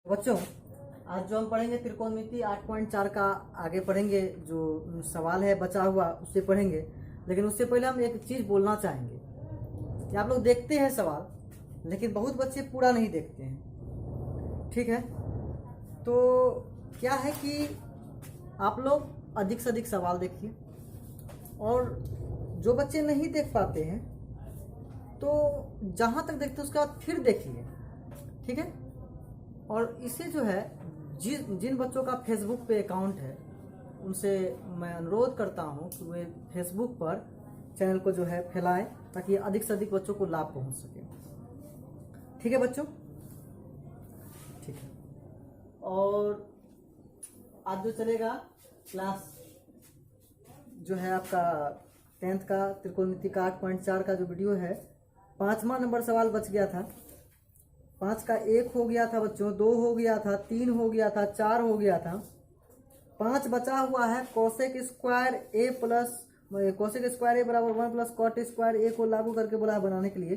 बच्चों, आज जो हम पढ़ेंगे त्रिकोणमिति 8.4 का आगे पढ़ेंगे। जो सवाल है बचा हुआ उससे पढ़ेंगे, लेकिन उससे पहले हम एक चीज़ बोलना चाहेंगे कि आप लोग देखते हैं सवाल, लेकिन बहुत बच्चे पूरा नहीं देखते हैं। ठीक है, तो क्या है कि आप लोग अधिक से अधिक सवाल देखिए, और जो बच्चे नहीं देख पाते हैं तो जहाँ तक देखते हैं उसके बाद फिर देखिए। ठीक है, और इसे जो है जिन बच्चों का फेसबुक पे अकाउंट है उनसे मैं अनुरोध करता हूँ कि वे फेसबुक पर चैनल को जो है फैलाएं, ताकि अधिक से अधिक बच्चों को लाभ पहुँच सके। ठीक है बच्चों, ठीक है। और आज जो चलेगा क्लास जो है आपका 10th का त्रिकोणमिति का 8.4 का जो वीडियो है, 5वां नंबर सवाल बच गया था। 5 का 1 हो गया था बच्चों, 2 हो गया था, 3 हो गया था, 4 हो गया था, 5 बचा हुआ है। कोसेक स्क्वायर ए बराबर 1 प्लस कॉट स्क्वायर ए को लागू करके बोला है बनाने के लिए।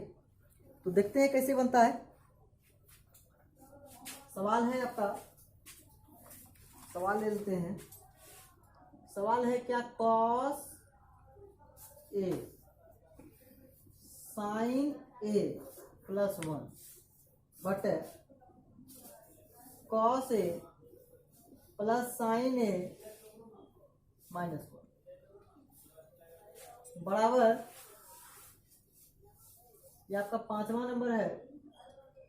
तो देखते हैं कैसे बनता है। सवाल है आपका, सवाल ले लेते हैं। सवाल है क्या, cos A sign A plus 1 बटे cos A plus sign A minus 1 बराबर, ये आपका 5वां नंबर है,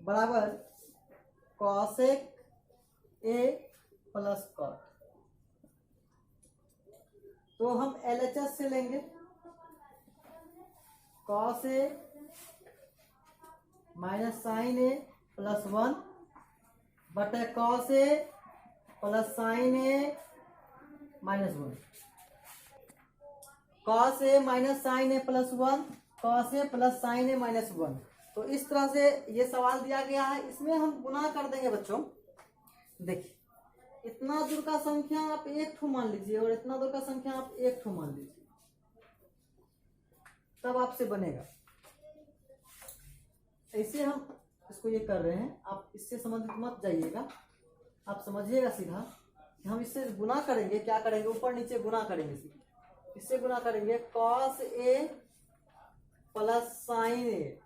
बराबर कॉसेक ए प्लस कॉट। तो हम एलएचएस से लेंगे, cos A minus sine A plus 1 बटे cos A plus sign A minus 1। Cos A minus sine A plus 1, cos A plus sign A minus 1। तो इस तरह से ये सवाल दिया गया है, इसमें हम गुना कर देंगे बच्चों। देखिए, इतना दूर का संख्या आप 1 ठो मान लीजिए और इतना दूर का संख्या आप 1 ठो मान लीजिए, तब आपसे बनेगा। ऐसे हम इसको ये कर रहे हैं, आप इससे समझ मत जाइएगा, आप समझिएगा सीधा कि हम इससे गुना करेंगे। क्या करेंगे, ऊपर नीचे गुना करेंगे, इससे गुना करेंगे। Cos A plus sign A,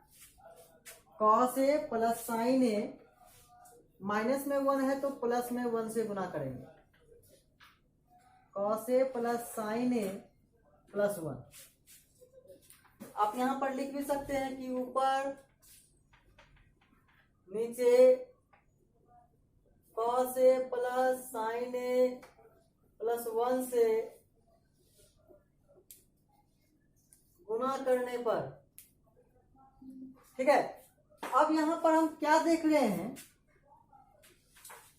cos A plus sign A, minus में 1 है तो प्लस में 1 से गुना करेंगे। Cos A plus sign A plus 1। आप यहां पर लिख भी सकते हैं कि ऊपर नीचे cos A plus sign A plus 1 से गुना करने पर। ठीक है, अब यहां पर हम क्या देख रहे हैं,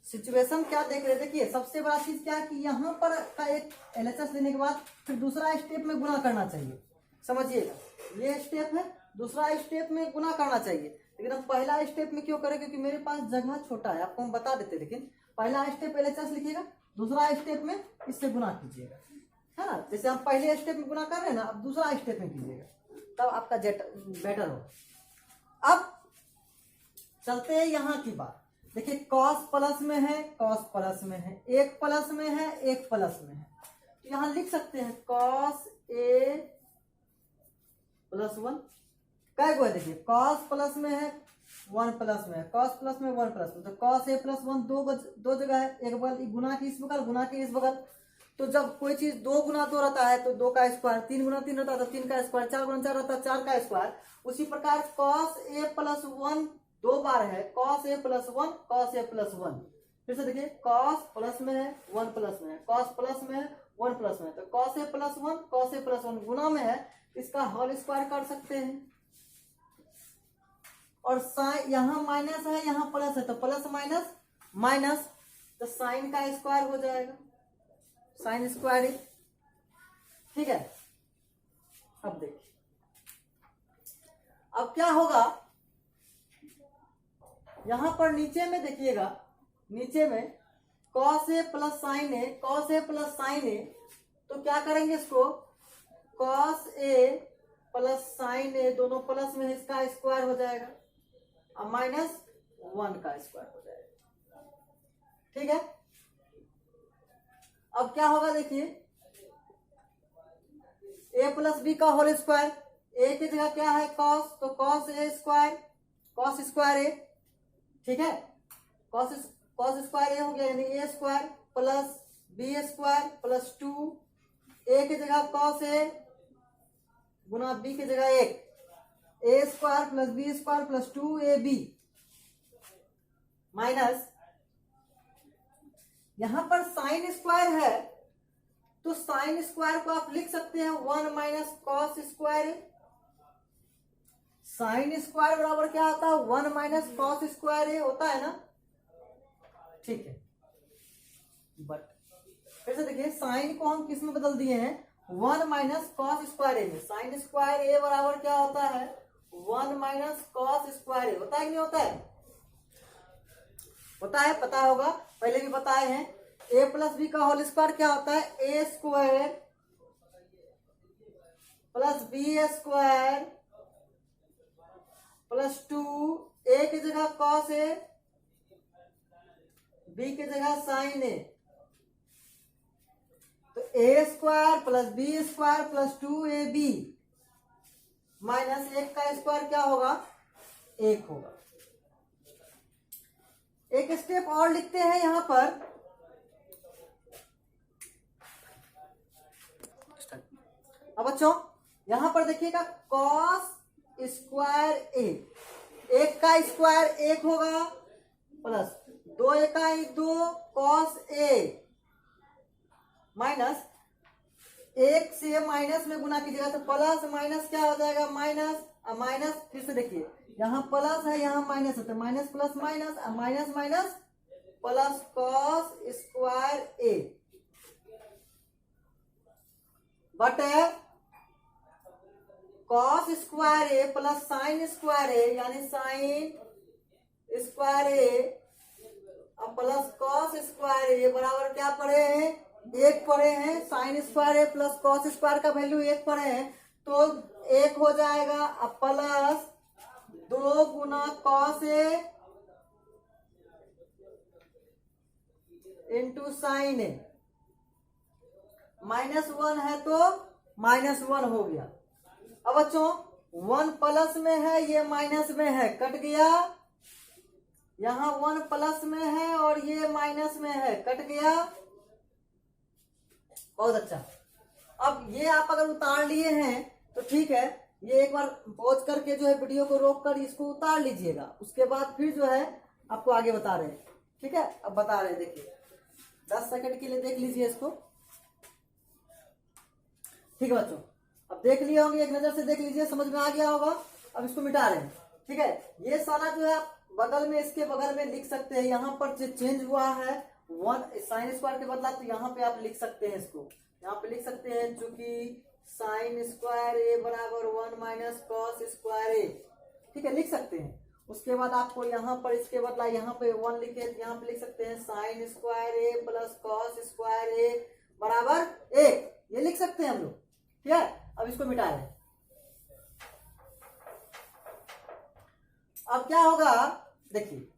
सिचुएशन क्या देख रहे हैं। देखिए, सबसे बड़ा चीज क्या है कि यहां पर का एक एलएचएस लेने के बाद फिर दूसरा स्टेप में गुना करना चाहिए। समझिएगा, ये स्टेप है, दूसरा स्टेप में गुना करना चाहिए। लेकिन हम पहला स्टेप में क्यों करें, क्योंकि मेरे पास जगह छोटा है, आपको हम बता देते। लेकिन पहला स्टेप एलएचएस लिखिएगा, दूसरा स्टेप में इससे गुना कीजिएगा, है ना। जैसे हम पहले स्टेप में गुना कर रहे हैं ना, अब दूसरा स्टेप में कीजिएगा, तब आपका बेटर हो। अब चलते हैं यहाँ की बात। देखिए, कॉस प्लस में है, कॉस प्लस में है, एक प्लस में है, एक प्लस में है, तो यहां लिख सकते हैं कॉस ए प्लस 1। क्या हुआ, देखिए कॉस प्लस में है, 1 प्लस में है, कॉस प्लस में 1 प्लस में, तो कॉस ए प्लस 1 दो जगह है, एक बगल गुना की इस बगल, गुना की इस बगल। तो जब कोई चीज 2 गुना 2 रहता है तो 2 का स्क्वायर, 3 गुना 3 रहता है तो 3 का स्क्वायर, 4 गुना 4 रहता है 4 का स्क्वायर। उसी प्रकार कॉस ए प्लस 1 2 बार है, cos A plus 1, cos A plus 1। फिर से देखिए, कॉस प्लस में है, 1 प्लस में है, कॉस प्लस में है, 1 प्लस में है, तो cos A plus 1, cos A plus 1 गुना में है, इसका होल स्क्वायर कर सकते हैं। और साइन यहां माइनस है, यहां प्लस है, तो प्लस माइनस माइनस, तो साइन का स्क्वायर हो जाएगा, साइन स्क्वायर ही। ठीक है, अब देखिए अब क्या होगा, यहां पर नीचे में देखिएगा, नीचे में cos A plus sign A, cos A plus sign a, तो क्या करेंगे इसको, कॉस ए प्लस साइन ए, दोनों प्लस में इसका स्क्वायर हो जाएगा, और माइनस 1 का स्क्वायर हो जाएगा। ठीक है। अब क्या होगा देखिए, a प्लस बी का होल स्क्वायर, ए की जगह क्या है कॉस, तो cos A square, cos square A, ठीक है, कॉस स्क्वायर ए हो गया, यानी A square plus B square plus 2, ए की जगह कॉस ए गुना बी की जगह 1, A square plus B square plus 2ab minus, यहां पर साइन स्क्वायर है तो साइन स्क्वायर को आप लिख सकते हैं 1 माइनस कॉस स्क्वायर ए। साइन स्क्वायर बराबर क्या होता है 1 माइनस कॉस स्क्वायर ए होता है ना, ठीक है। बट फिर से देखिए, साइन को हम किस में बदल दिए हैं 1 माइनस कॉस स्क्वायर ए में। साइन स्क्वायर ए बराबर क्या होता है 1 माइनस कॉस स्क्वायर ए, होता है कि नहीं होता है, होता है, पता होगा, पहले भी बताए हैं। ए प्लस बी का होल स्क्वायर क्या होता है ए square plus B square plus 2, ए की जगह कॉस ए, बी की जगह साइन ए, तो a square plus B square plus 2ab minus 1 का स्क्वायर क्या होगा 1 होगा। एक स्टेप और लिखते हैं यहां पर, अब बच्चों यहां पर देखिएगा कॉस स्क्वायर ए, 1 का स्क्वायर 1 होगा प्लस 2 इकाई 2 कॉस ए माइनस 1 से माइनस में गुना कीजिएगा तो प्लस माइनस क्या हो जाएगा माइनस, माइनस फिर से देखिए यहाँ प्लस है यहाँ माइनस होता है, minus plus minus minus minus plus cos square a but cos square A plus sine square a, यानी साइन स्क्वायर ए अब प्लस कॉस स्क्वायर ए बराबर क्या पढ़े हैं 1 पढ़े हैं। साइन स्क्वायर ए प्लस कॉस स्क्वायर का वैल्यू 1 पढ़े हैं तो 1 हो जाएगा, अब plus 2 Guna cos A into sine ए, -1 है तो -1 हो गया। अब बच्चों 1 प्लस में है ये माइनस में है, कट गया, यहां 1 प्लस में है और ये माइनस में है, कट गया, बहुत अच्छा। अब ये आप अगर उतार लिए हैं तो ठीक है, ये एक बार पॉज करके जो है वीडियो को रोक कर इसको उतार लीजिएगा, उसके बाद फिर जो है आपको आगे बता रहे हैं, ठीक है। अब बता रहे हैं, देखिए 10 सेकंड के लिए देख लीजिए इसको, ठीक है बच्चों। अब देख लिए होंगे, एक नजर से देख लीजिए, समझ में आ गया होगा। अब इसको मिटा रहे हैं, ठीक है। ये सारा जो है आप बगल में इसके बगल में लिख सकते हैं, यहाँ पर जो चेंज हुआ है 1 साइन स्क्वायर के बदला, तो यहाँ पे आप लिख सकते हैं, इसको यहाँ पे लिख सकते हैं, चूंकि साइन स्क्वायर ए बराबर 1 माइनस कॉस स्क्वायर ए, ठीक है, लिख सकते हैं। उसके बाद आपको यहाँ पर इसके बदला यहाँ पे 1 लिखे, यहाँ पे लिख सकते हैं sign square A plus cos square A बराबर 1, ये लिख सकते हैं हम लोग, ठीक है। अब इसको मिटा रहे हैं, अब क्या होगा देखिए,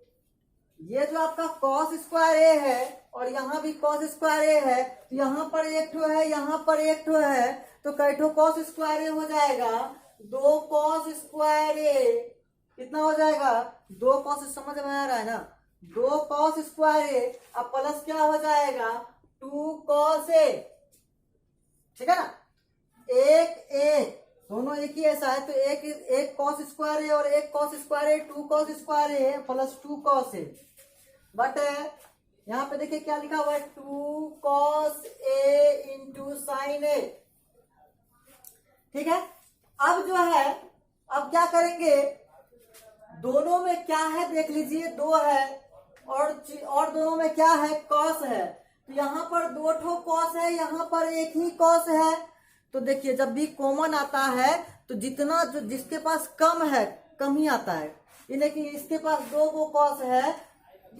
ये जो आपका कॉस स्क्वायर ए है और यहाँ भी कॉस स्क्वायर ए है, तो यहाँ पर एक ठो है, यहाँ पर एक ठो है, तो कई ठो कॉस स्क्वायर ए हो जाएगा, 2 कॉस स्क्वायर ए कितना हो जाएगा 2 कॉस, समझ में आ रहा है ना, 2 कॉस स्क्वायर ए, अब प्लस क्या हो जाएगा 2 कॉस ए, ठीक है ना, एक दोनों एक ही ऐसा है, तो एक कॉस स्क्वायर ए और एक cos square A, 2 cos square A plus 2 cos A, but यहाँ पे देखिए क्या लिखा हुआ है 2 कॉस ए इंटू साइन ए, ठीक है। अब जो है, अब क्या करेंगे, दोनों में क्या है देख लीजिए, 2 है और दोनों में क्या है कॉस है, तो यहाँ पर 2 ठो कॉस है, यहाँ पर एक ही कॉस है, तो देखिए जब भी कॉमन आता है तो जितना जो जिसके पास कम है कम ही आता है, यानी कि इसके पास 2 को कॉस है,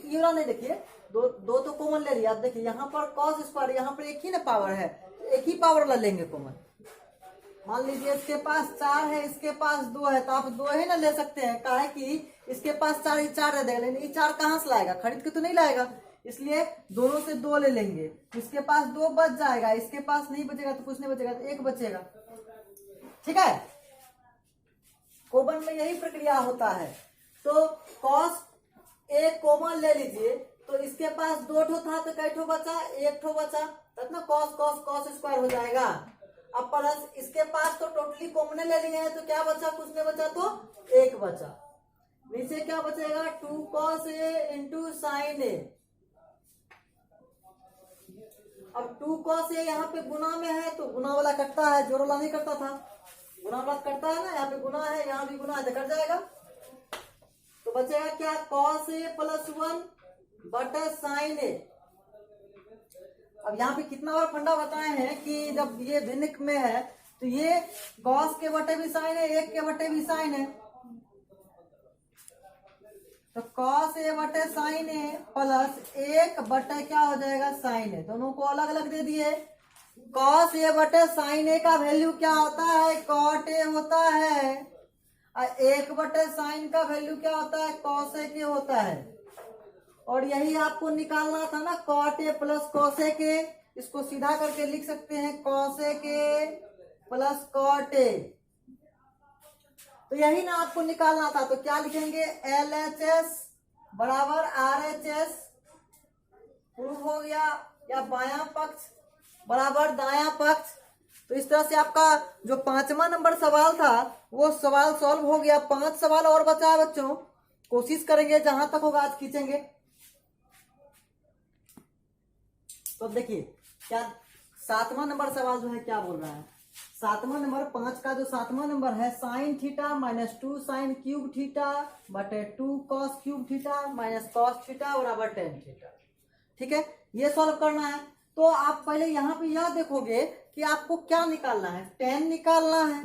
ये नहीं देखिए 2 तो कॉमन ले लिया, आप देखिए यहाँ पर कॉस स्क्वायर, यहाँ पर एक ही ना पावर है, एक ही पावर ला लेंगे कॉमन, मान लीजिए इसके पास 4 है, इसके पास 2 है, तो आप 2 ही ना ले सकते हैं। काहे कि इसके पास 4 दे देगा, लेकिन ये 4 कहाँ से लाएगा, खरीद के तो नहीं लाएगा, इसलिए दोनों से 2 ले लेंगे। इसके पास 2 बच जाएगा, इसके पास नहीं बचेगा तो कुछ नहीं बचेगा, तो 1 बचेगा। ठीक है, कॉमन में यही प्रक्रिया होता है। तो कॉस ए कॉमन ले लीजिए, तो इसके पास 2 ठो था तो कै ठो बचा, 1 ठो बचा, तब ना कॉस कॉस कॉस स्क्वायर हो जाएगा। अब प्लस इसके पास तो टोटली कॉमन ले लिए हैं, तो क्या बचा, कुछ नहीं बचा, तो 1 बचा। नीचे क्या बचेगा, 2 cos a इंटू साइन ए। अब 2 cos a यहाँ पे गुना में है, तो गुना वाला कटता है, जोड़ वाला नहीं कटता था, गुना वाला कटता है ना, यहाँ पे गुना है, यहाँ भी गुना है, तो कट जाएगा। तो बचेगा क्या, cos a प्लस 1 बटा साइन ए। अब यहाँ पे कितना बार फंडा बताए हैं कि जब ये भिन्न में है तो ये cos के बटे भी साइन है, 1 के बटे भी साइन है, तो cos a बटे साइन ए प्लस 1 बटे क्या हो जाएगा, साइन ए। दोनों को अलग अलग दे दिए। cos a बटे साइन ए का वैल्यू क्या होता है, cot a होता है, और 1 बटे साइन का वैल्यू क्या होता है, cos a के होता है। और यही आपको निकालना था ना, cot a plus cos a के, इसको सीधा करके लिख सकते हैं cos a के प्लस cot a। तो यही ना आपको निकालना था, तो क्या लिखेंगे, LHS बराबर RHS प्रूव हो गया, या बायां पक्ष बराबर दायां पक्ष। तो इस तरह से आपका जो 5वां नंबर सवाल था वो सवाल सॉल्व हो गया। 5 सवाल और बचा है बच्चों, कोशिश करेंगे जहां तक होगा आज खींचेंगे। तो देखिए क्या 7वां नंबर सवाल जो है क्या बोल रहा है, 7वां नंबर 5 का जो 7वां नंबर है, sine theta minus 2 sine cube theta बटे 2 cos cube theta minus cos theta बराबर टेन थीटा। ठीक है, ये सॉल्व करना है। तो आप पहले यहाँ पे यह देखोगे कि आपको क्या निकालना है, टेन निकालना है,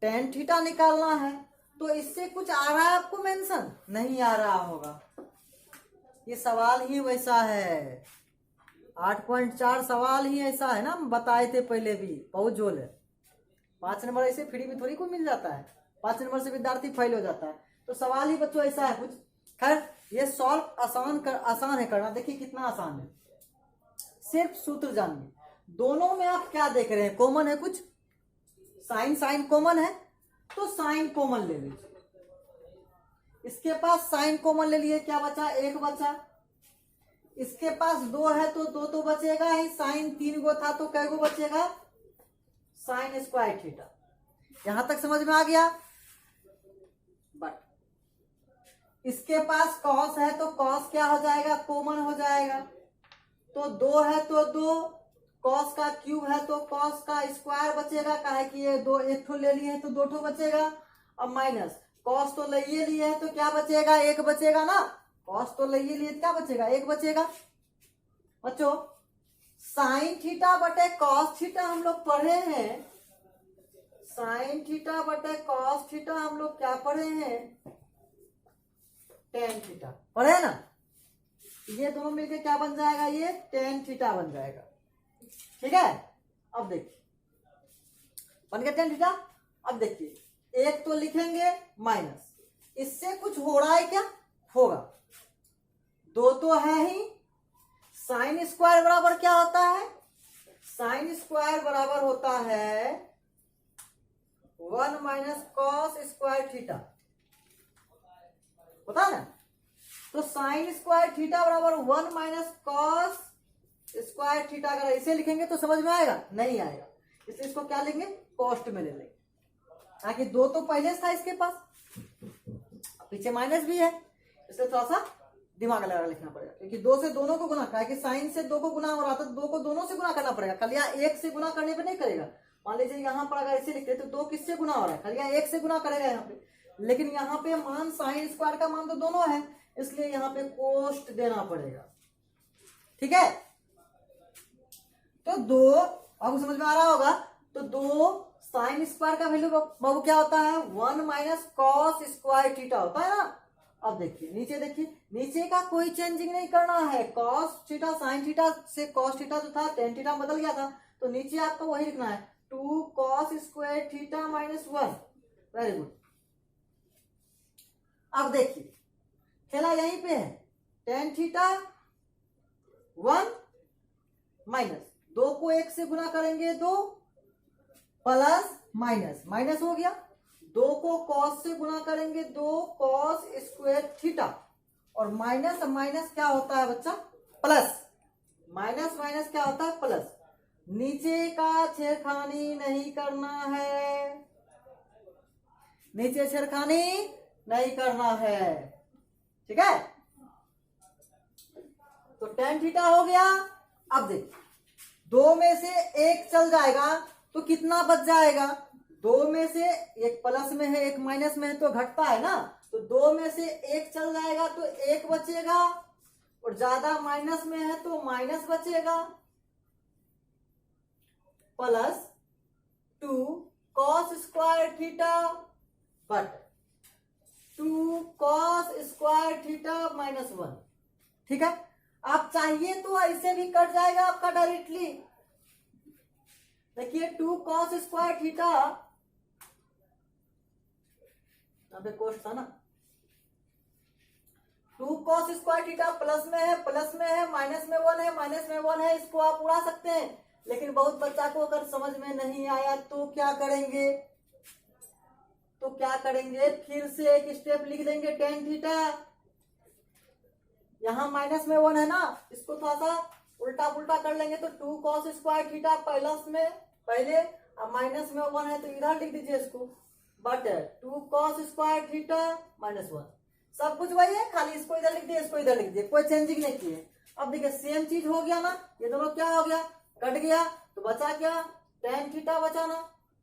टेन थीटा निकालना है। तो इससे कुछ आ रहा है आपको मेंशन, नहीं आ रहा होगा, ये सवाल ही वैसा है। 8.4 सवाल ही ऐसा है ना, हम बताए थे पहले भी, बहुत झोल है। 5 नंबर ऐसे फ्री में थोड़ी को मिल जाता है, 5 नंबर से विद्यार्थी फेल हो जाता है। तो सवाल ही बच्चों ऐसा है कुछ। खैर ये सॉल्व आसान है करना, देखिए कितना आसान है, सिर्फ सूत्र जानिए। दोनों में आप क्या देख रहे हैं, कॉमन है कुछ, साइन साइन कॉमन है, तो साइन कॉमन ले लीजिए। इसके पास साइन कॉमन ले लिए, क्या बचा, 1 बचा। इसके पास 2 है तो 2 तो बचेगा ही, साइन 3 गो था तो कै गो बचेगा, साइन स्क्वायर थीटा। यहां तक समझ में आ गया। बट इसके पास कॉस है तो कॉस क्या हो जाएगा, कॉमन हो जाएगा। तो 2 है तो 2, कॉस का क्यूब है तो कॉस का स्क्वायर बचेगा, काहे कि ये 2 1 ठो ले लिए हैं तो 2 ठो बचेगा। अब माइनस कॉस तो ले लिए है तो क्या बचेगा, 1 बचेगा ना, कॉस तो ले लिए क्या बचेगा, 1 बचेगा। बच्चों साइन थीटा बटे कॉस थीटा हम लोग पढ़े हैं, साइन थीटा बटे कॉस थीटा हम लोग क्या पढ़े हैं, टेन थीटा पढ़े ना। ये दोनों मिलके क्या बन जाएगा, ये टेन थीटा बन जाएगा। ठीक है, अब देखिए बन गया टेन थीटा। अब देखिए 1 तो लिखेंगे माइनस, इससे कुछ हो रहा है क्या, होगा। 2 तो है ही, साइन स्क्वायर बराबर क्या होता है, साइन स्क्वायर बराबर होता है 1 माइनस कॉस स्क्वायर थीटा, होता है ना। तो साइन स्क्वायर थीटा बराबर 1 माइनस कॉस स्क्वायर थीटा। अगर ऐसे लिखेंगे तो समझ में आएगा, नहीं आएगा, इसलिए इसको क्या लेंगे, कॉस्ट में ले लेंगे, ताकि 2 तो पहले था इसके पास, पीछे माइनस भी है, इसलिए थोड़ा सा दिमाग लगा लिखना पड़ेगा, क्योंकि 2 से दोनों को गुना, कि साइन से 2 को गुना हो रहा था, 2 को दोनों से गुना करना पड़ेगा, खाली 1 से गुना करने पे नहीं करेगा। मान लीजिए यहाँ पर अगर ऐसे लिखते तो 2 किससे गुना हो रहा है, खाली 1 से गुना करेगा यहाँ पे, लेकिन यहाँ पे मान साइन स्क्वायर का मान तो दोनों है, इसलिए यहाँ पे कोष्ट देना पड़ेगा। ठीक है, तो 2 आपको समझ में आ रहा होगा। तो 2 साइन स्क्वायर का वैल्यू बाबू क्या होता है, 1 माइनस कॉस स्क्वायर थीटा होता है ना। अब देखिए नीचे, देखिए नीचे का कोई चेंजिंग नहीं करना है, कॉस थीटा साइन थीटा से कॉस थीटा जो था टेन थीटा बदल गया था, तो नीचे आपको वही लिखना है 2 cos square theta minus 1। Very good. अब देखिए खेला यहीं पे है, टेन थीटा 1 माइनस 2 को 1 से गुना करेंगे 2 प्लस माइनस माइनस हो गया, 2 को cos से गुना करेंगे 2 cos स्क्वायर थीटा, और माइनस माइनस क्या होता है बच्चा, प्लस, माइनस माइनस क्या होता है प्लस। नीचे का छेड़खानी नहीं करना है, नीचे छेड़खानी नहीं करना है, ठीक है। तो टेन थीटा हो गया। अब देख 2 में से 1 चल जाएगा तो कितना बच जाएगा, 2 में से एक प्लस में है एक माइनस में है तो घटता है ना, तो 2 में से 1 चल जाएगा तो 1 बचेगा, और ज्यादा माइनस में है तो माइनस बचेगा, plus 2 cos square theta but 2 cos square theta minus 1। ठीक है, आप चाहिए तो ऐसे भी कट जाएगा आपका डायरेक्टली। देखिए 2 cos स्क्वायर थीटा, यहाँ पे कोष्ट था ना, 2 cos स्क्वायर थीटा प्लस में है, प्लस में है, माइनस में 1 है, माइनस में 1 है, इसको आप उड़ा सकते हैं। लेकिन बहुत बच्चा को अगर समझ में नहीं आया तो क्या करेंगे, तो क्या करेंगे, फिर से एक स्टेप लिख देंगे, टेन थीटा, यहां माइनस में 1 है ना, इसको थोड़ा सा उल्टा पुल्टा कर लेंगे तो 2 cos स्क्वायर थीटा प्लस में पहले, अब माइनस में 1 है तो इधर लिख दीजिए इसको, but 2 cos square theta minus 1, सब कुछ वही है, खाली इसको इधर लिख दिए, इसको इधर लिख दिए, कोई चेंजिंग नहीं किए। अब देखिए सेम चीज हो गया ना, ये दोनों क्या हो गया, कट गया, तो बचा क्या, टेन थीटा बचा ना।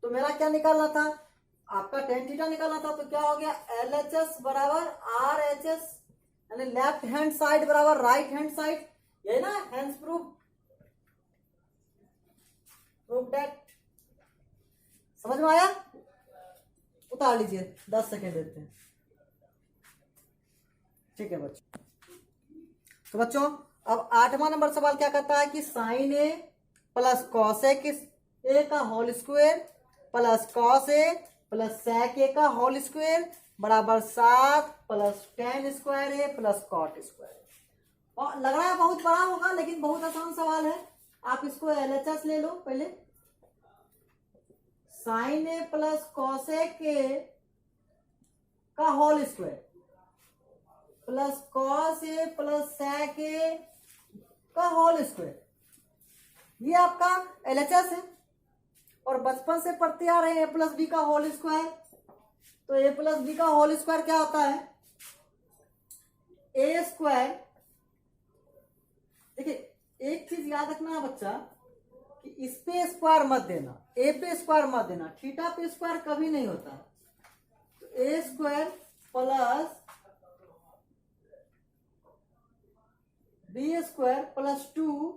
तो मेरा क्या निकालना था, आपका टेन थीटा निकालना था, तो क्या हो गया, LHS बराबर RHS, यानी लेफ्ट हैंड साइड बराबर राइट हैंड साइड, यही ना, हैंड्स प्रूफ दैट। समझ में आया, उतार लीजिए, 10 सेकेंड देते हैं। ठीक है बच्चों, तो बच्चों अब 8वां नंबर सवाल क्या कहता है कि sign A plus cos A का whole square plus cos A plus sec ए का होल स्क्वायर बराबर 7 प्लस टेन स्क्वायर ए प्लस कॉट स्क्वायर। और लग रहा है बहुत बड़ा होगा, लेकिन बहुत आसान सवाल है, आप इसको LHS ले लो पहले। Sign A plus cos A का whole square plus cos A plus sec ए का होल स्क्वायर, ये आपका LHS है। और बचपन से पढ़ते आ रहे हैं A प्लस बी का होल स्क्वायर, तो A प्लस बी का होल स्क्वायर क्या होता है, ए स्क्वायर। देखिए एक चीज याद रखना बच्चा कि इस पे स्क्वायर मत देना, ए पे स्क्वायर मत देना, थीटा पे स्क्वायर कभी नहीं होता। तो a square plus B square plus 2,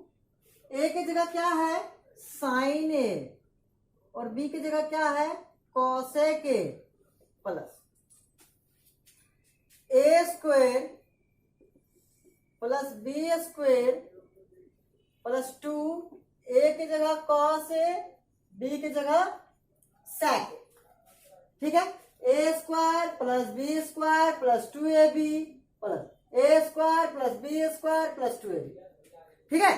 ए की जगह क्या है साइन ए, और बी की जगह क्या है cosec A, plus A square plus B square plus 2, ए की जगह कॉस ए, बी की जगह सेक ए। ठीक है, ए square plus B square plus 2ab plus ए square plus B square plus 2ab। ठीक है,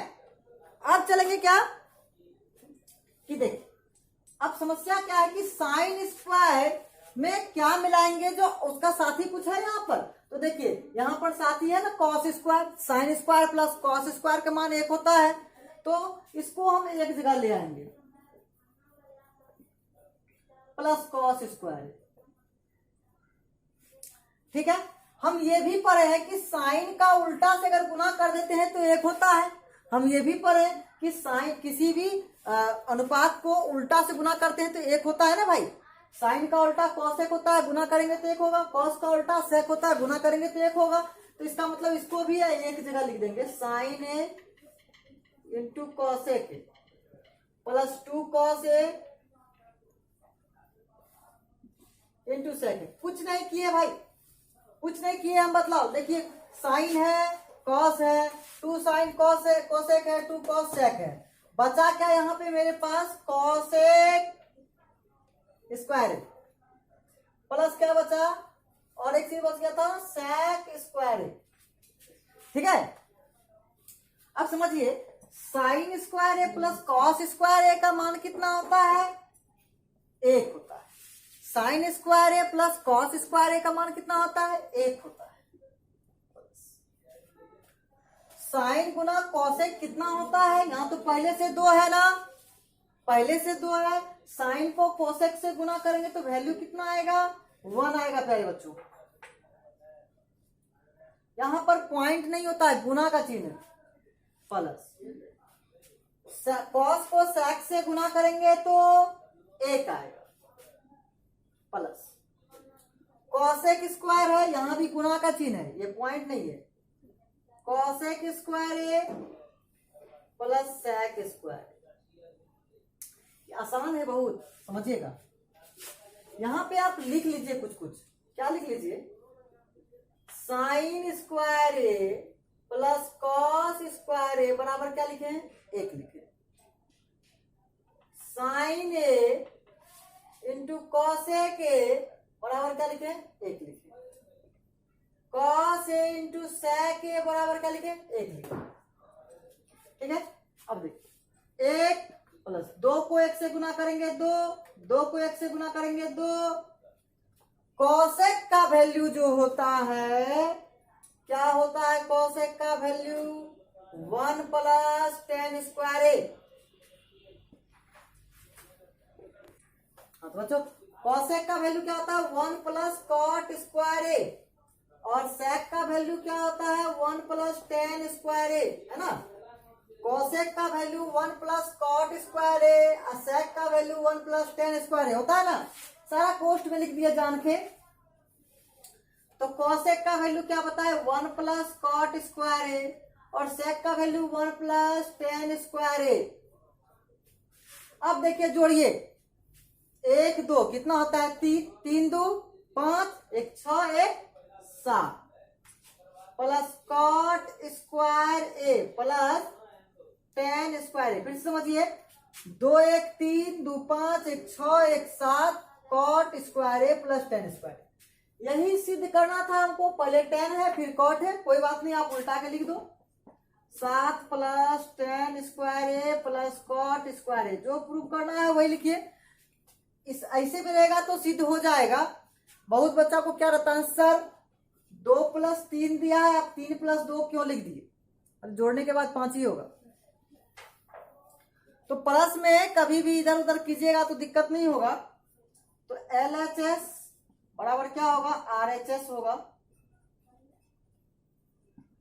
अब चलेंगे क्या कि देख, अब समस्या क्या है कि साइन स्क्वायर में क्या मिलाएंगे, जो उसका साथी कुछ है यहाँ पर। तो देखिए यहाँ पर साथी है ना cos square, sine square plus cos square का मान 1 होता है, तो इसको हम एक जगह ले आएंगे, प्लस कॉस स्क्वायर। ठीक है, हम ये भी पढ़े हैं कि साइन का उल्टा से अगर गुना कर देते हैं तो 1 होता है। हम ये भी पढ़े कि साइन किसी भी अनुपात को उल्टा से गुना करते हैं तो 1 होता है ना भाई। साइन का उल्टा कॉसेक होता है, गुना करेंगे तो 1 होगा, कॉस का उल्टा सेक होता है, गुना करेंगे तो 1 होगा। तो इसका मतलब इसको भी एक जगह लिख देंगे, sign A into cosec plus 2 cos A into sec. कुछ नहीं किए भाई, कुछ नहीं किए हम बदलाव। देखिए साइन है, कॉस है, 2 साइन कॉस है, कोसेक है, 2 कॉस सेक है, बचा क्या यहाँ पे मेरे पास कॉसेक स्क्वायर ए प्लस क्या बचा, और एक चीज बच गया था सेक स्क्वायर ए। ठीक है, अब समझिए साइन स्क्वायर ए प्लस कॉस स्क्वायर ए का मान कितना होता है, 1 होता है। साइन स्क्वायर ए प्लस कॉस स्क्वायर ए का मान कितना होता है, 1 होता है। साइन गुना कॉसेक कितना होता है, यहां तो पहले से 2 है ना, पहले से 2 है। साइन को कोसेक से गुना करेंगे तो वैल्यू कितना आएगा, 1 आएगा प्यारे बच्चों। यहां पर पॉइंट नहीं होता है, गुना का चिन्ह प्लस। कॉस को सेक से गुना करेंगे तो 1 आएगा प्लस। कॉसेक स्क्वायर है, यहां भी गुना का चिन्ह है, ये पॉइंट नहीं है। कॉसेक स्क्वायर ए प्लस सेक स्क्वायर, आसान है बहुत, समझिएगा। यहां पे आप लिख लीजिए कुछ कुछ, क्या लिख लीजिए, sine square A plus cos square A बराबर क्या लिखे हैं, 1 लिखे। Sine A into cosec A बराबर क्या लिखे, 1 लिखे। कॉस ए इंटू सेक ए बराबर क्या लिखे, 1 लिखे। ठीक है, अब देखिए 1 प्लस 2 को 1 से गुना करेंगे 2, 2 को 1 से गुना करेंगे 2। कॉसेक का वैल्यू जो होता है, क्या होता है कॉसेक का वैल्यू, 1 प्लस टेन स्क्वायर ए। तो बच्चों कॉसेक का वैल्यू क्या होता है, 1 प्लस कॉट स्क्वायर ए, और सेक का वैल्यू क्या होता है, 1 प्लस टेन स्क्वायर ए, है ना। कॉसेक का वैल्यू 1 प्लस कॉट स्क्वायर ए और सेक का वैल्यू 1 प्लस टेन स्क्वायर ए होता है ना। सारा कोष्ट में लिख दिया जान के। तो कॉसेक का वैल्यू क्या बताए, 1 प्लस कॉट स्क्वायर ए, और सेक का वैल्यू 1 प्लस टेन स्क्वायर ए। अब देखिए जोड़िए, 1 2 कितना होता है, 3 3 2 5, 1 6 1 7 प्लस कॉट स्क्वायर ए प्लस टेन स्क्वायर ए। फिर समझिए 2 1 3 2 5 1 6 1 7 कॉट स्क्वायर ए प्लस टेन स्क्वायर। यही सिद्ध करना था हमको, पहले टेन है फिर कॉट है, कोई बात नहीं आप उल्टा के लिख दो। 7 प्लस टेन स्क्वायर ए प्लस कॉट स्क्वायर ए, जो प्रूव करना है वही लिखिए। इस ऐसे भी रहेगा तो सिद्ध हो जाएगा। बहुत बच्चा को क्या रहता है, सर 2 प्लस 3 दिया है, आप 3 प्लस 2 क्यों लिख दिए, अब जोड़ने के बाद 5 ही होगा। तो प्लस में कभी भी इधर उधर कीजिएगा तो दिक्कत नहीं होगा। तो LHS बराबर क्या होगा, RHS होगा।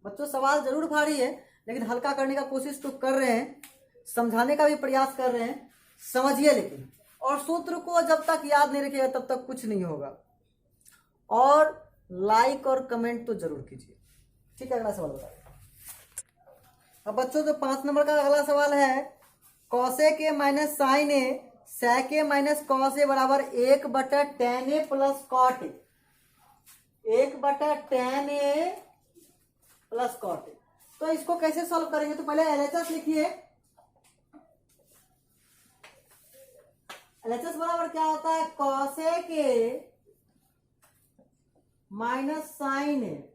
बच्चों सवाल जरूर भारी है, लेकिन हल्का करने का कोशिश तो कर रहे हैं, समझाने का भी प्रयास कर रहे हैं, समझिए लेकिन। और सूत्र को जब तक याद नहीं रखिएगा तब तक कुछ नहीं होगा। और लाइक और कमेंट तो जरूर कीजिए। ठीक है, अगला सवाल बताइए। अब बच्चों जो 5 नंबर का अगला सवाल है, cosec a minus sine a sec a minus cos a बराबर 1/tan a plus cot a. 1/tan a plus cot a. तो इसको कैसे सॉल्व करेंगे, तो पहले LHS लिखिए। LHS बराबर क्या होता है, कॉसेक ए माइनस साइन ए,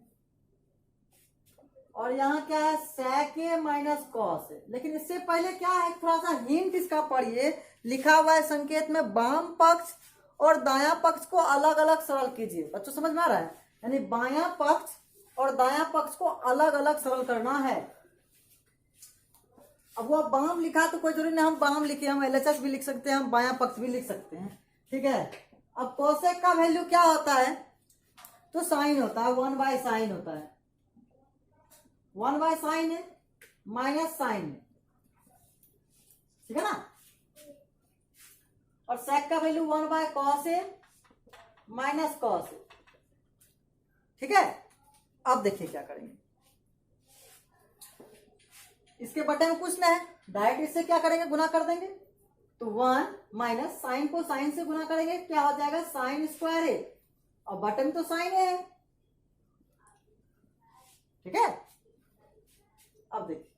और यहाँ क्या है, सेक ए माइनस कॉस ए। लेकिन इससे पहले क्या है, थोड़ा सा हिंट इसका पढ़िए। लिखा हुआ है संकेत में, बाम पक्ष और दायां पक्ष को अलग अलग सरल कीजिए। बच्चों समझ में आ रहा है, यानी बायां पक्ष और दायां पक्ष को अलग अलग सरल करना है। अब वो बाम लिखा तो कोई जरूरी नहीं हम बाम लिखे, हम LHS भी लिख सकते हैं, हम बायां पक्ष भी लिख सकते हैं। ठीक है, अब कॉसेक का वैल्यू क्या होता है, तो साइन होता है, 1/sin होता है। 1/sin है माइनस साइन है, ठीक है ना। और सेक का वैल्यू 1/cos है माइनस कॉस है। ठीक है, अब देखिए क्या करेंगे, इसके बटे में कुछ नहीं है, डायरेक्ट इससे क्या करेंगे, गुना कर देंगे। तो 1 माइनस साइन को साइन से गुना करेंगे, क्या हो जाएगा, साइन स्क्वायर है, और बटे में तो साइन है। ठीक है, अब देखिए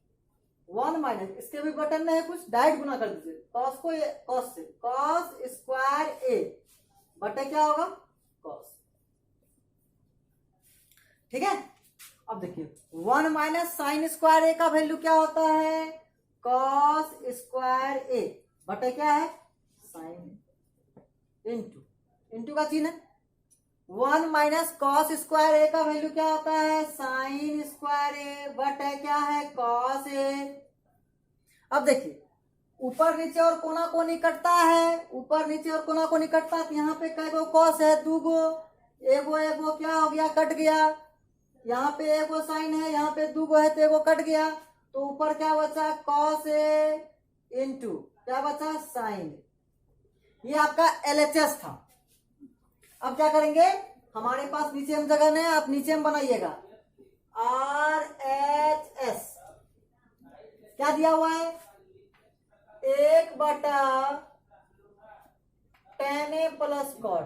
1 माइनस, इसके भी बटन में है कुछ, डायरेक्ट गुना कर दीजिए कॉस को कॉस से, कॉस स्क्वायर ए बटे क्या होगा कॉस। ठीक है, अब देखिए 1 माइनस साइन स्क्वायर ए का वैल्यू क्या होता है कॉस स्क्वायर ए बटे क्या है साइन, इंटू का चिन्ह है। 1 माइनस कॉस स्क्वायर ए का वैल्यू क्या होता है साइन स्क्वायर ए बटे क्या है कॉस ए। अब देखिए ऊपर नीचे और कोना कोनी कटता है, ऊपर नीचे और कोना कोनी कटता है, तो यहाँ पे कई गो कॉस है, 2 गो, एगो एगो क्या हो गया कट गया, यहाँ पे एगो साइन है, यहाँ पे 2 गो है तो एगो कट गया, तो ऊपर क्या बचा कॉस ए इंटू क्या बचा साइन। ये आपका LHS था। अब क्या करेंगे, हमारे पास नीचे में जगह नहीं है, आप नीचे में बनाइएगा RHS क्या दिया हुआ है 1/10A प्लस कॉट,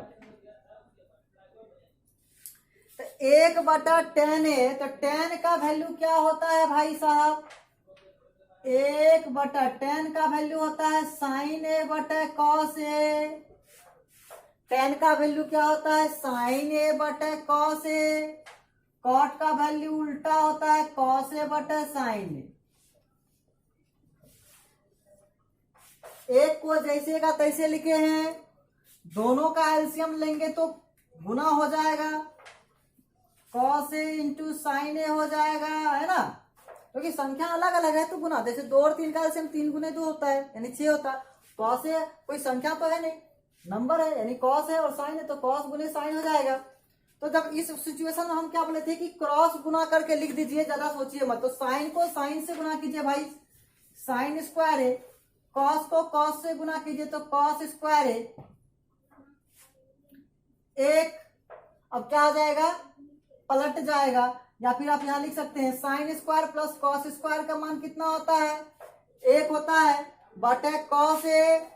तो 1/10A, तो 10 का वैल्यू क्या होता है भाई साहब 1/10 का वैल्यू होता है साइन ए बटे कॉस ए। 10 का वैल्यू क्या होता है साइन ए बटे कॉस ए, कॉट का वैल्यू उल्टा होता है कॉस ए बटे साइन ए। एक को जैसे का तैसे लिखे हैं, दोनों का एलसीएम लेंगे तो गुना हो जाएगा, कॉस ए इंटू साइन ए हो जाएगा, है ना, क्योंकि संख्या अलग अलग है तो गुना, जैसे 2 और 3 का एलसीएम 3 गुने 2 होता है यानी 6 होता है। कॉस ए कोई संख्या तो है नहीं, नंबर है यानी कॉस है और साइन है, तो कॉस गुने साइन हो जाएगा। तो जब इस सिचुएशन में हम क्या बोले थे कि क्रॉस गुना करके लिख दीजिए, ज्यादा सोचिए मत, तो साइन को साइन से गुना कीजिए भाई साइन स्क्वायर है, कॉस को कॉस से गुना कीजिए तो कॉस स्क्वायर है एक। अब क्या हो जाएगा पलट जाएगा, या फिर आप यहां लिख सकते हैं sine square plus cos square का मान कितना होता है 1 होता है बटे कॉस ए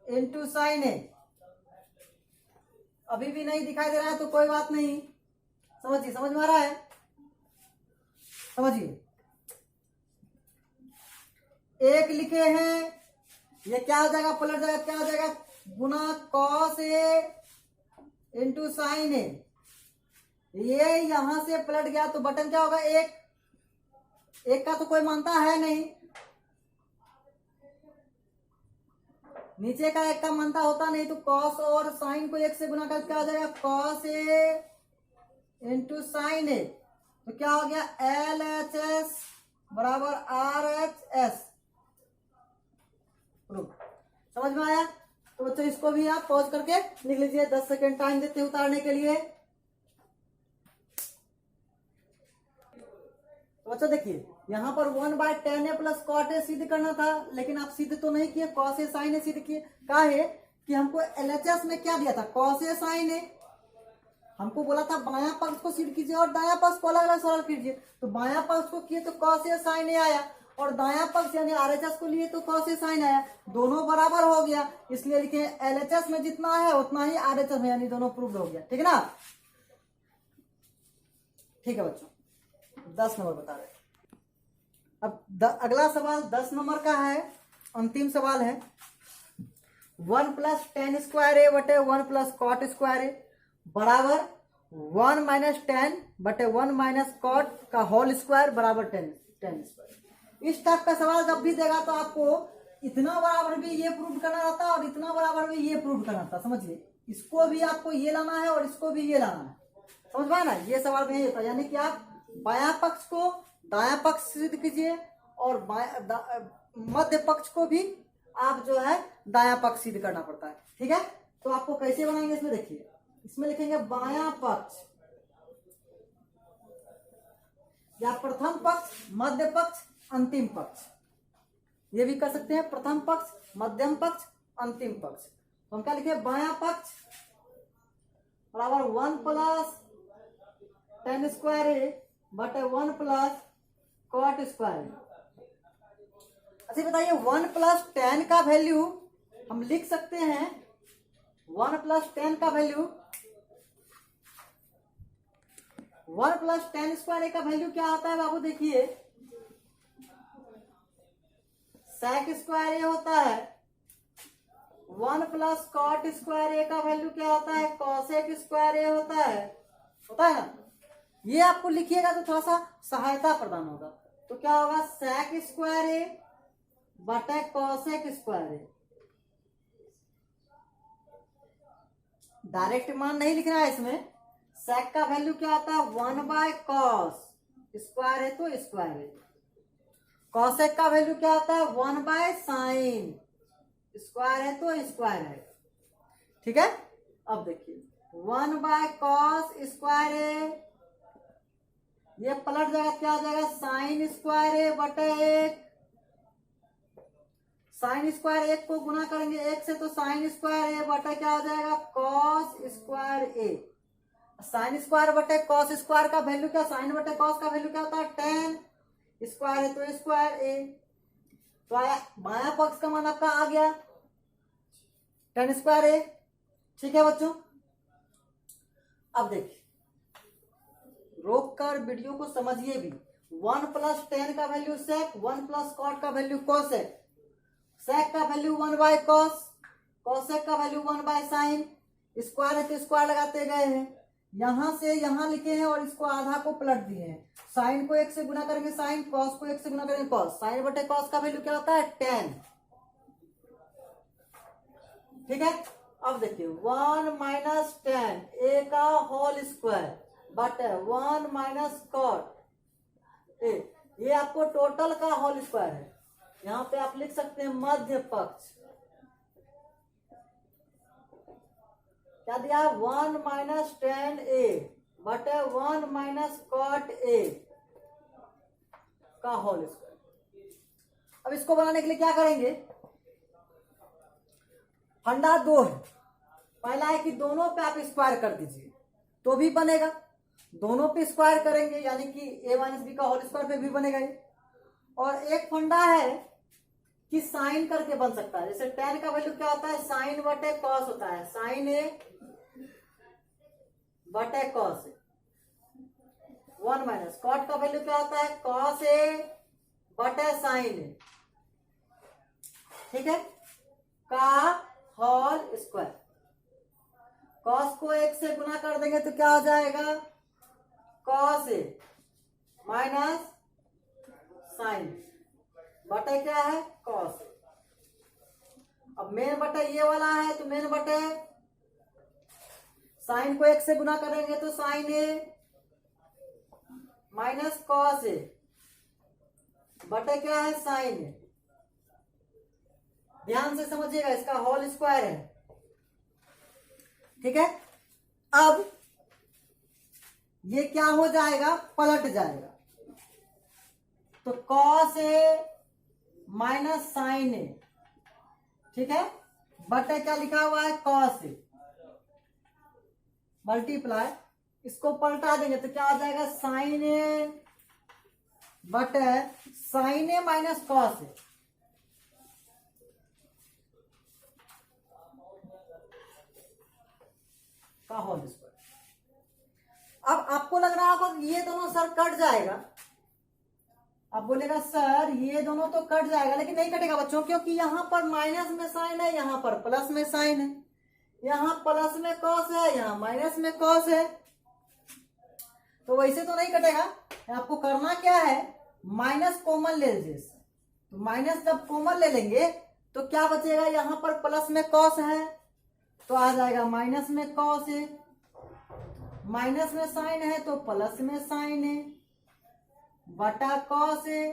इंटू साइन ए। अभी भी नहीं दिखाई दे रहा है तो कोई बात नहीं, समझिए, समझ में आ रहा है, समझिए। 1 लिखे हैं, ये क्या हो जाएगा पलट जाएगा, क्या हो जाएगा गुना कॉस ए इंटू साइन ए, ये यहां से पलट गया तो बटन क्या होगा 1 का तो कोई मानता है नहीं, नीचे का 1 का मानता होता नहीं, तो कॉस और साइन को 1 से गुना करके क्या हो जाएगा cos A into sine a, तो क्या हो गया LHS बराबर RHS। समझ में आया? तो बच्चों इसको भी आप पॉज करके लिख लीजिए, 10 सेकेंड टाइम देते हैं उतारने के लिए। तो बच्चों देखिए यहाँ पर 1/10A प्लस कॉट ए सिद्ध करना था, लेकिन आप सिद्ध तो नहीं किए, कॉस ए साइन ए सिद्ध किए। क्या है कि हमको LHS में क्या दिया था कॉस ए साइन ए, हमको बोला था बायां पक्ष को सिद्ध कीजिए और दायां पक्ष को अलग अलग सरल कीजिए, तो बायां पक्ष को किए तो कॉस ए साइन ए आया, और दायां पक्ष यानी RHS को लिए तो कॉस ए साइन आया, दोनों बराबर हो गया, इसलिए लिखे LHS में जितना है उतना ही RHS में, यानी दोनों प्रूव हो गया। ठीक है ना? ठीक है बच्चों, 10 नंबर बता रहे। अब अगला सवाल 10 नंबर का है, अंतिम सवाल है। 1 प्लस टेन स्क्वायर ए बटे 1 प्लस कॉट स्क्वायर ए बराबर 1 माइनस 10 बटे 1 माइनस कॉट का होल स्क्वायर बराबर 10 स्क्वायर। इस टाइप का सवाल जब भी देगा तो आपको इतना बराबर भी ये प्रूव करना रहता है और इतना बराबर भी ये प्रूव करना रहता है। समझिए, इसको भी आपको ये लाना है और इसको भी ये लाना है, समझ पाए ना? ये सवाल में होता है, यानी कि आप बायां पक्ष को दायां पक्ष सिद्ध कीजिए और मध्य पक्ष को भी आप जो है दायां पक्ष सिद्ध करना पड़ता है। ठीक है, तो आपको कैसे बनाएंगे इसमें देखिए, इसमें लिखेंगे बायां पक्ष या प्रथम पक्ष, मध्य पक्ष, अंतिम पक्ष, ये भी कर सकते हैं, प्रथम पक्ष, मध्यम पक्ष, अंतिम पक्ष। तो हम क्या लिखे बायां पक्ष बराबर 1 प्लस 10 स्क्वायर ए बटे 1 प्लस कॉट स्क्वायर। अच्छा बताइए 1 प्लस 10 का वैल्यू हम लिख सकते हैं, 1 प्लस 10 का वैल्यू, 1 प्लस 10 स्क्वायर का वैल्यू क्या आता है बाबू? देखिए sec स्क्वायर ए होता है 1 प्लस कॉट स्क्वायर ए का वैल्यू क्या होता है कॉसेक स्क्वायर ए होता है ना। ये आपको लिखिएगा तो थोड़ा सा सहायता प्रदान होगा। तो क्या होगा sec स्क्वायर ए बटे कॉसेक स्क्वायर ए। डायरेक्ट मान नहीं लिखना है इसमें। sec का वैल्यू क्या होता है 1 बाय कॉस स्क्वायर है तो स्क्वायर है। कॉसेक का वैल्यू क्या होता है 1 बाय साइन स्क्वायर है तो स्क्वायर है। ठीक है, अब देखिए 1 बाय कॉस स्क्वायर है, ये पलट जाएगा क्या हो जाएगा साइन स्क्वायर है बटे 1। साइन स्क्वायर 1 को गुना करेंगे 1 से तो साइन स्क्वायर ए बटे क्या हो जाएगा कॉस स्क्वायर ए। साइन स्क्वायर बटे कॉस स्क्वायर का वैल्यू क्या साइन बटे कॉस का वैल्यू क्या होता है टेन स्क्वायर है तो स्क्वायर ए। तो आया बाया पक्ष का मान आपका आ गया टेन स्क्वायर ए। ठीक है बच्चों, अब देखिए रोक कर वीडियो को समझिए भी। 1 प्लस टेन का वैल्यू सेक 1 प्लस कॉट का वैल्यू कोसेक। सेक का वैल्यू 1 बाय कॉस, कोसेक का वैल्यू 1 बाय साइन। स्क्वायर है तो स्क्वायर लगाते गए हैं, यहां से यहां लिखे हैं और इसको आधा को पलट दिए हैं। साइन को 1 से गुना करेंगे साइन, कॉस को 1 से गुना करेंगे कॉस। साइन बटे कॉस का वैल्यू क्या होता है 10। ठीक है, अब देखिए 1 माइनस 10 ए का होल स्क्वायर बटे 1 माइनस कॉट ए, ये आपको टोटल का होल स्क्वायर है। यहां पे आप लिख सकते हैं मध्य पक्ष। क्या दिया 1 माइनस 10 ए बटे 1 माइनस कॉट ए का होल स्क्वायर। अब इसको बनाने के लिए क्या करेंगे, फंडा 2 है। पहला है कि दोनों पे आप स्क्वायर कर दीजिए तो भी बनेगा, दोनों पे स्क्वायर करेंगे यानी कि ए माइनस बी का होल स्क्वायर पे भी बनेगा ये। और एक फंडा है कि साइन करके बन सकता है, जैसे टेन का वैल्यू क्या होता है साइन बटे कॉस होता है, साइन ए बटे कॉस ए। 1 माइनस कॉट का वैल्यू क्या होता है कॉस ए बटे साइन ए। ठीक है, का होल स्क्वायर। कॉस को 1 से गुना कर देंगे तो क्या हो जाएगा कॉस ए माइनस साइन बटे क्या है कॉस ए। अब मेन बटे ये वाला है तो मेन बटे साइन को 1 से गुना करेंगे तो साइन ए माइनस कॉस ए बटे क्या है साइन ए। ध्यान से समझिएगा इसका होल स्क्वायर है। ठीक है, अब ये क्या हो जाएगा पलट जाएगा तो कॉस ए माइनस साइन ए। ठीक है, बटे क्या लिखा हुआ है कॉस ए मल्टीप्लाई, इसको पलटा देंगे तो क्या आ जाएगा साइन ए बटे साइन ए माइनस कॉस ए। का होल स्क्वायर। अब आपको लग रहा होगा ये दोनों सर कट जाएगा, आप बोलेगा सर ये दोनों तो कट जाएगा, लेकिन नहीं कटेगा बच्चों, क्योंकि यहां पर माइनस में साइन है यहां पर प्लस में साइन है, यहां प्लस में कॉस है यहां माइनस में कॉस है, तो वैसे तो नहीं कटेगा। आपको करना क्या है माइनस कॉमन ले लीजिए, तो माइनस जब कॉमन ले लेंगे तो क्या बचेगा यहां पर प्लस में कॉस है तो आ जाएगा माइनस में कॉस है, माइनस में साइन है तो प्लस में साइन है बटा कॉस है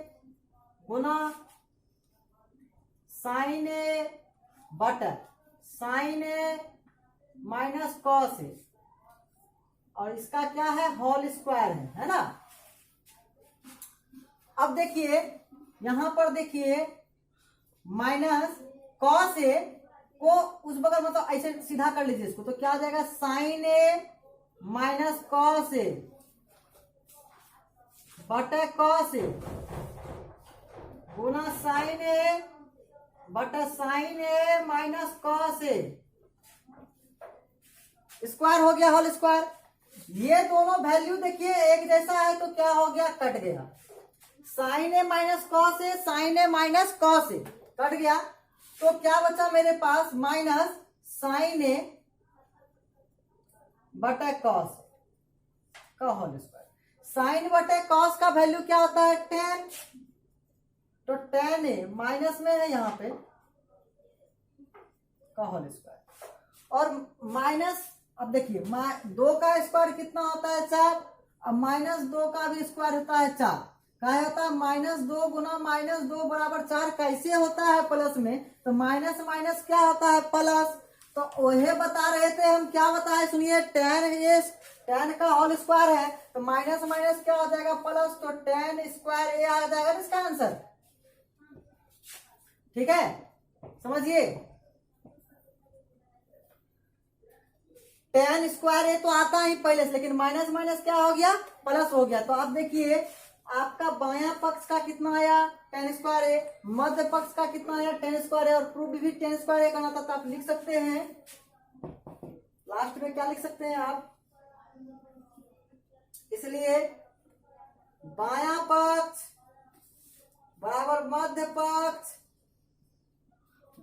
गुना साइन है बटा साइन है माइनस कॉस है, और इसका क्या है होल स्क्वायर है ना। अब देखिए यहां पर देखिए माइनस कॉस ए को उस बगल मतलब ऐसे सीधा कर लीजिए इसको, तो क्या आ जाएगा साइन ए माइनस कॉस ए बटे कॉस ए गुना साइन ए बटे sign A minus cos A, square हो गया होल स्क्वायर। ये दोनों वैल्यू देखिए एक जैसा है तो क्या हो गया कट गया, साइन ए माइनस कॉस ए साइन ए माइनस कॉस ए, कट गया तो क्या बचा मेरे पास, माइनस साइन ए बटे कॉस का होल स्क्वायर। साइन बटे कॉस का वैल्यू क्या होता है, 10, तो 10a माइनस में है यहाँ पे का होल स्क्वायर, और माइनस, अब देखिए 2 का स्क्वायर कितना होता है, 4, अब -2 का भी स्क्वायर होता है 4, क्या होता है -2 गुना -2 बराबर 4, कैसे होता है प्लस में, तो माइनस माइनस क्या होता है प्लस, तो वही बता रहे थे हम, क्या बताए सुनिए, 10 का होल स्क्वायर है तो माइनस माइनस क्या हो जाएगा प्लस, तो 10 स्क्वायर ए आ जाएगा इसका आंसर। ठीक है, समझिए 10 स्क्वायर ए तो आता ही पहले से, लेकिन माइनस माइनस क्या हो गया, प्लस हो गया। तो आप देखिए आपका बायां पक्ष का कितना आया, 10 स्क्वायर ए, मध्य पक्ष का कितना आया, 10 स्क्वायर ए, और प्रूफ भी 10 स्क्वायर ए करना था, तो आप लिख सकते हैं लास्ट में क्या लिख सकते हैं आप, इसलिए बायां पक्ष बराबर मध्य पक्ष,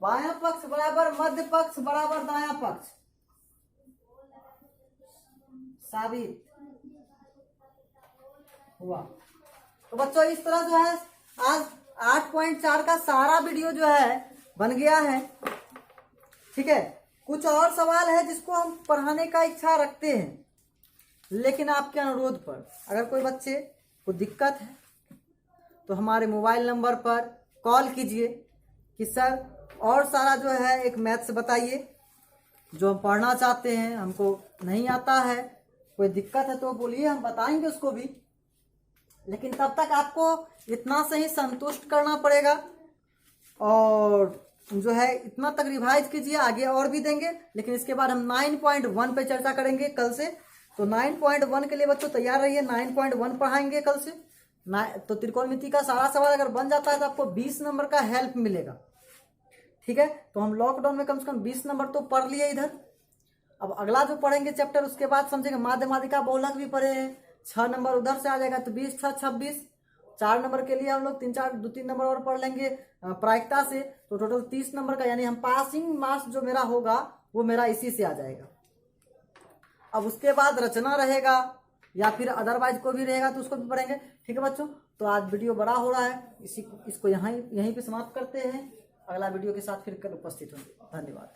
बायां पक्ष बराबर मध्य पक्ष बराबर दायां पक्ष, साबित हुआ। तो बच्चों इस तरह जो है आज 8.4 का सारा वीडियो जो है बन गया है। ठीक है, कुछ और सवाल है जिसको हम पढ़ाने का इच्छा रखते हैं, लेकिन आपके अनुरोध पर, अगर कोई बच्चे को दिक्कत है तो हमारे मोबाइल नंबर पर कॉल कीजिए कि सर और सारा जो है एक मैथ्स बताइए जो हम पढ़ना चाहते हैं, हमको नहीं आता है, कोई दिक्कत है तो बोलिए, हम बताएंगे उसको भी, लेकिन तब तक आपको इतना से ही संतुष्ट करना पड़ेगा, और जो है इतना तक रिवाइज कीजिए, आगे और भी देंगे। लेकिन इसके बाद हम 9.1 पे चर्चा करेंगे कल से, तो 9.1 के लिए बच्चों तैयार रहिए, 9.1 पढ़ाएंगे कल से। तो त्रिकोणमिति का सारा सवाल अगर बन जाता है तो आपको 20 नंबर का हेल्प मिलेगा। ठीक है, तो हम लॉकडाउन में कम से कम 20 नंबर तो पढ़ लिए इधर। अब अगला जो पढ़ेंगे चैप्टर, उसके बाद समझेंगे माध्यमादिका बहुलक भी पढ़े हैं, 6 नंबर उधर से आ जाएगा, तो 20 6 26, 4 नंबर के लिए हम लोग 2-3 नंबर और पढ़ लेंगे प्रायिकता से, तो टोटल 30 नंबर का, यानी हम पासिंग मार्क्स जो मेरा होगा वो मेरा इसी से आ जाएगा। अब उसके बाद रचना रहेगा या फिर अदरवाइज को भी रहेगा तो उसको भी पढ़ेंगे। ठीक है बच्चों, तो आज वीडियो बड़ा हो रहा है, इसको यहीं पे समाप्त करते हैं, अगला वीडियो के साथ फिर कल उपस्थित होंगे। धन्यवाद।